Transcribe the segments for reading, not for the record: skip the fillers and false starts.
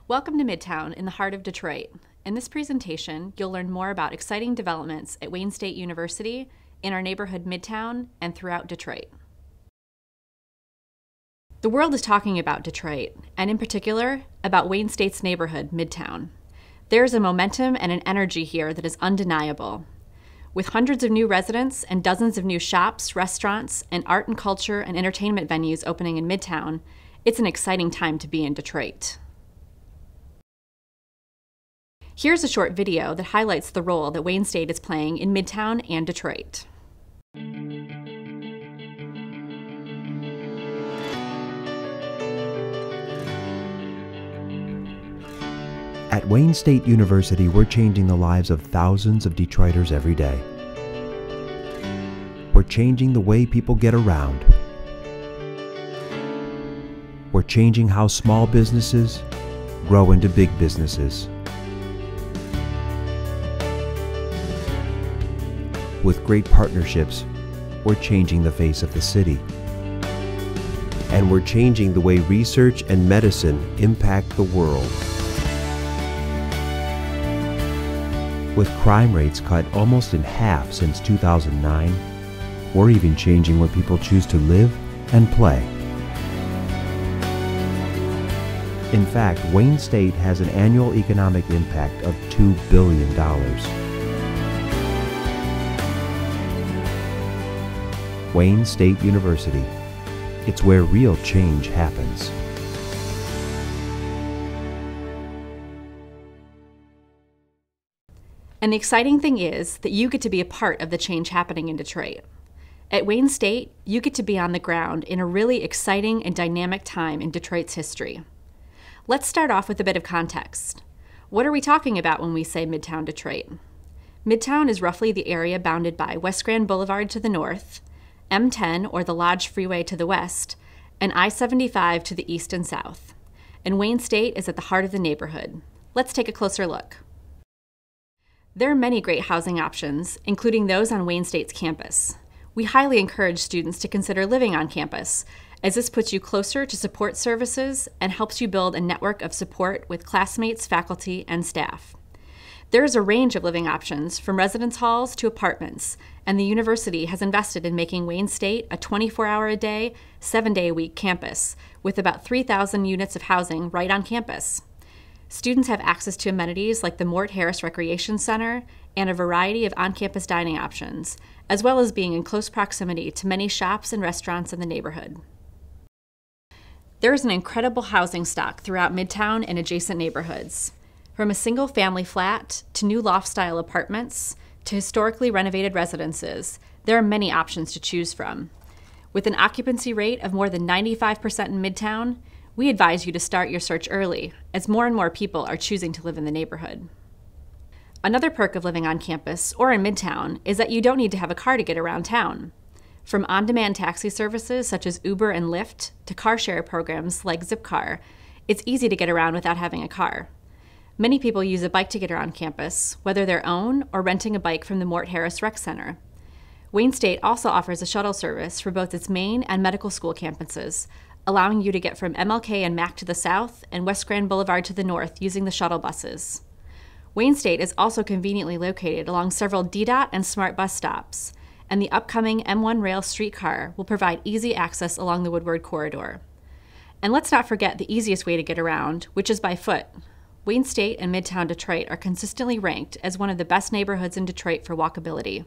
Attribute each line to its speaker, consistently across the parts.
Speaker 1: Welcome to Midtown in the heart of Detroit. In this presentation, you'll learn more about exciting developments at Wayne State University, in our neighborhood Midtown, and throughout Detroit. The world is talking about Detroit, and in particular, about Wayne State's neighborhood, Midtown. There's a momentum and an energy here that is undeniable. With hundreds of new residents and dozens of new shops, restaurants, and art and culture and entertainment venues opening in Midtown, it's an exciting time to be in Detroit. Here's a short video that highlights the role that Wayne State is playing in Midtown and Detroit.
Speaker 2: At Wayne State University, we're changing the lives of thousands of Detroiters every day. We're changing the way people get around. We're changing how small businesses grow into big businesses. With great partnerships, we're changing the face of the city. And we're changing the way research and medicine impact the world. With crime rates cut almost in half since 2009, we're even changing what people choose to live and play. In fact, Wayne State has an annual economic impact of $2 billion. Wayne State University. It's where real change happens.
Speaker 1: And the exciting thing is that you get to be a part of the change happening in Detroit. At Wayne State, you get to be on the ground in a really exciting and dynamic time in Detroit's history. Let's start off with a bit of context. What are we talking about when we say Midtown Detroit? Midtown is roughly the area bounded by West Grand Boulevard to the north, M10 or the Lodge Freeway to the west, and I-75 to the east and south. And Wayne State is at the heart of the neighborhood. Let's take a closer look. There are many great housing options, including those on Wayne State's campus. We highly encourage students to consider living on campus, as this puts you closer to support services and helps you build a network of support with classmates, faculty, and staff. There is a range of living options, from residence halls to apartments, and the university has invested in making Wayne State a 24-hour-a-day, 7-day-a-week campus, with about 3,000 units of housing right on campus. Students have access to amenities like the Mort Harris Recreation Center and a variety of on-campus dining options, as well as being in close proximity to many shops and restaurants in the neighborhood. There is an incredible housing stock throughout Midtown and adjacent neighborhoods. From a single-family flat to new loft-style apartments to historically renovated residences, there are many options to choose from. With an occupancy rate of more than 95% in Midtown, we advise you to start your search early, as more and more people are choosing to live in the neighborhood. Another perk of living on campus or in Midtown is that you don't need to have a car to get around town. From on-demand taxi services such as Uber and Lyft to car share programs like Zipcar, it's easy to get around without having a car. Many people use a bike to get around campus, whether their own or renting a bike from the Mort Harris Rec Center. Wayne State also offers a shuttle service for both its main and medical school campuses, allowing you to get from MLK and Mack to the south and West Grand Boulevard to the north using the shuttle buses. Wayne State is also conveniently located along several DDOT and SMART bus stops, and the upcoming M1 rail streetcar will provide easy access along the Woodward corridor. And let's not forget the easiest way to get around, which is by foot. Wayne State and Midtown Detroit are consistently ranked as one of the best neighborhoods in Detroit for walkability.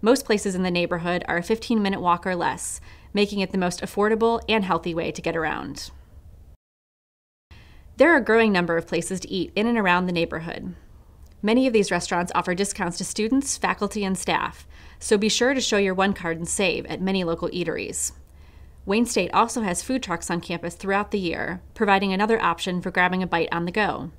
Speaker 1: Most places in the neighborhood are a 15-minute walk or less, making it the most affordable and healthy way to get around. There are a growing number of places to eat in and around the neighborhood. Many of these restaurants offer discounts to students, faculty, and staff, so be sure to show your one card and save at many local eateries. Wayne State also has food trucks on campus throughout the year, providing another option for grabbing a bite on the go.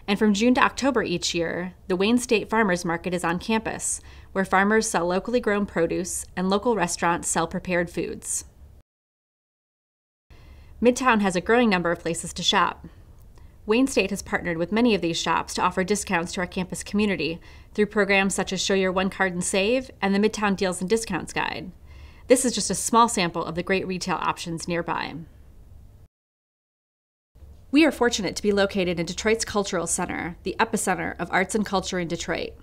Speaker 1: And from June to October each year, the Wayne State Farmers Market is on campus, where farmers sell locally grown produce and local restaurants sell prepared foods. Midtown has a growing number of places to shop. Wayne State has partnered with many of these shops to offer discounts to our campus community through programs such as Show Your One Card and Save and the Midtown Deals and Discounts Guide. This is just a small sample of the great retail options nearby. We are fortunate to be located in Detroit's Cultural Center, the epicenter of arts and culture in Detroit.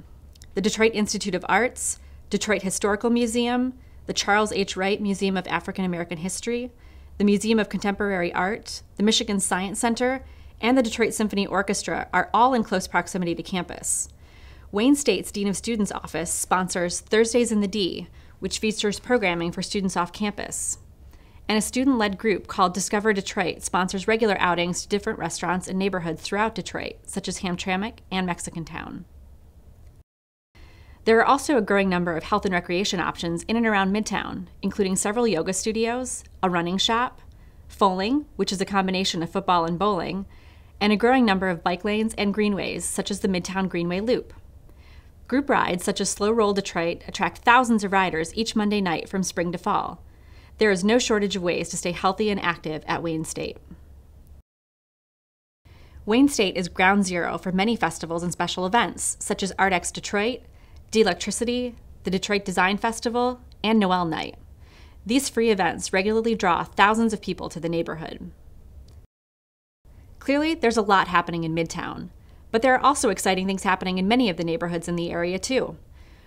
Speaker 1: The Detroit Institute of Arts, Detroit Historical Museum, the Charles H. Wright Museum of African American History, the Museum of Contemporary Art, the Michigan Science Center, and the Detroit Symphony Orchestra are all in close proximity to campus. Wayne State's Dean of Students Office sponsors Thursdays in the D, which features programming for students off campus. And a student-led group called Discover Detroit sponsors regular outings to different restaurants and neighborhoods throughout Detroit, such as Hamtramck and Mexican Town. There are also a growing number of health and recreation options in and around Midtown, including several yoga studios, a running shop, bowling, which is a combination of football and bowling, and a growing number of bike lanes and greenways, such as the Midtown Greenway Loop. Group rides such as Slow Roll Detroit attract thousands of riders each Monday night from spring to fall. There is no shortage of ways to stay healthy and active at Wayne State. Wayne State is ground zero for many festivals and special events, such as ArtX Detroit, D-Electricity, the Detroit Design Festival, and Noel Night. These free events regularly draw thousands of people to the neighborhood. Clearly, there's a lot happening in Midtown, but there are also exciting things happening in many of the neighborhoods in the area, too.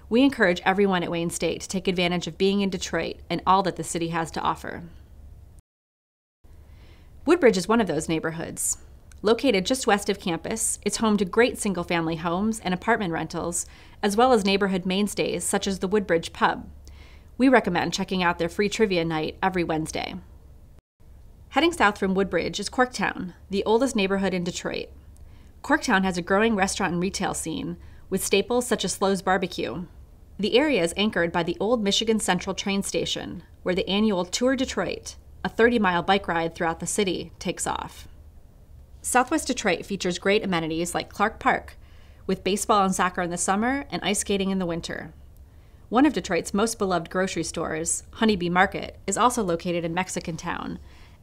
Speaker 1: We encourage everyone at Wayne State to take advantage of being in Detroit and all that the city has to offer. Woodbridge is one of those neighborhoods. Located just west of campus, it's home to great single-family homes and apartment rentals, as well as neighborhood mainstays such as the Woodbridge Pub. We recommend checking out their free trivia night every Wednesday. Heading south from Woodbridge is Corktown, the oldest neighborhood in Detroit. Corktown has a growing restaurant and retail scene, with staples such as Slo's Barbecue. The area is anchored by the old Michigan Central train station, where the annual Tour Detroit, a 30-mile bike ride throughout the city, takes off. Southwest Detroit features great amenities like Clark Park, with baseball and soccer in the summer and ice skating in the winter. One of Detroit's most beloved grocery stores, Honeybee Market, is also located in Mexican Town,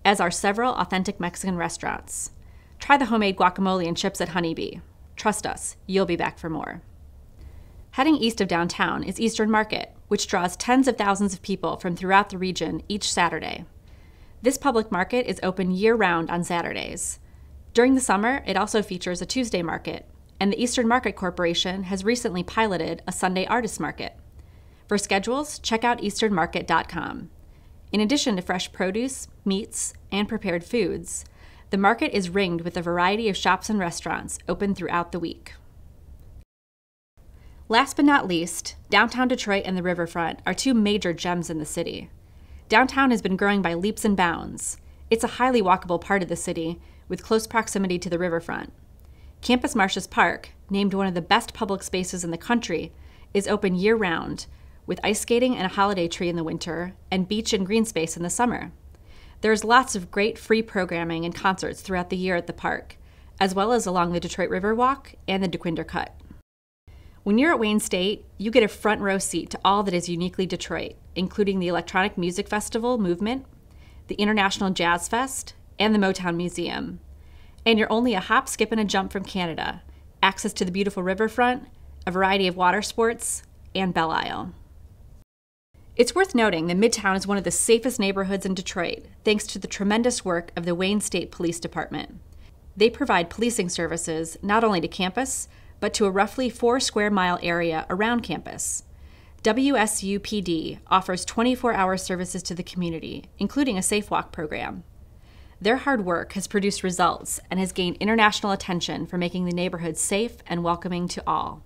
Speaker 1: as are several authentic Mexican restaurants. Try the homemade guacamole and chips at Honeybee. Trust us, you'll be back for more. Heading east of downtown is Eastern Market, which draws tens of thousands of people from throughout the region each Saturday. This public market is open year-round on Saturdays. During the summer, it also features a Tuesday market, and the Eastern Market Corporation has recently piloted a Sunday artist market. For schedules, check out easternmarket.com. In addition to fresh produce, meats, and prepared foods, the market is ringed with a variety of shops and restaurants open throughout the week. Last but not least, downtown Detroit and the riverfront are two major gems in the city. Downtown has been growing by leaps and bounds. It's a highly walkable part of the city with close proximity to the riverfront. Campus Martius Park, named one of the best public spaces in the country, is open year-round, with ice skating and a holiday tree in the winter and beach and green space in the summer. There's lots of great free programming and concerts throughout the year at the park, as well as along the Detroit River Walk and the DeQuinder Cut. When you're at Wayne State, you get a front row seat to all that is uniquely Detroit, including the Electronic Music Festival movement, the International Jazz Fest, and the Motown Museum. And you're only a hop, skip, and a jump from Canada, access to the beautiful riverfront, a variety of water sports, and Belle Isle. It's worth noting that Midtown is one of the safest neighborhoods in Detroit, thanks to the tremendous work of the Wayne State Police Department. They provide policing services not only to campus, but to a roughly 4 square mile area around campus. WSUPD offers 24-hour services to the community, including a Safe Walk program. Their hard work has produced results and has gained international attention for making the neighborhood safe and welcoming to all.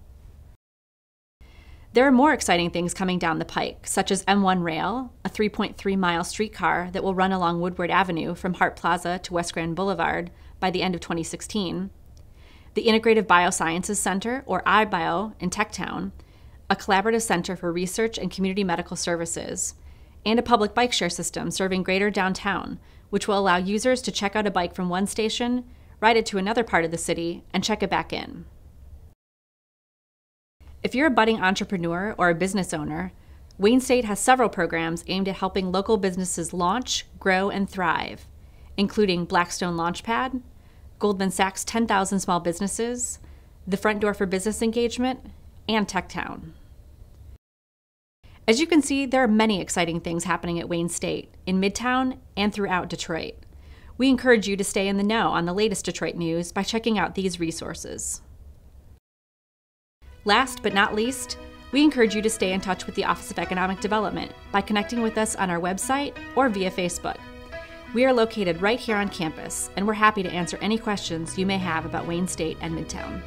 Speaker 1: There are more exciting things coming down the pike, such as M1 Rail, a 3.3-mile streetcar that will run along Woodward Avenue from Hart Plaza to West Grand Boulevard by the end of 2016, the Integrative Biosciences Center, or iBio, in Techtown, a collaborative center for research and community medical services, and a public bike share system serving greater downtown, which will allow users to check out a bike from one station, ride it to another part of the city, and check it back in. If you're a budding entrepreneur or a business owner, Wayne State has several programs aimed at helping local businesses launch, grow, and thrive, including Blackstone Launchpad, Goldman Sachs 10,000 Small Businesses, the Front Door for Business Engagement, and Techtown. As you can see, there are many exciting things happening at Wayne State, in Midtown, and throughout Detroit. We encourage you to stay in the know on the latest Detroit news by checking out these resources. Last but not least, we encourage you to stay in touch with the Office of Economic Development by connecting with us on our website or via Facebook. We are located right here on campus, and we're happy to answer any questions you may have about Wayne State and Midtown.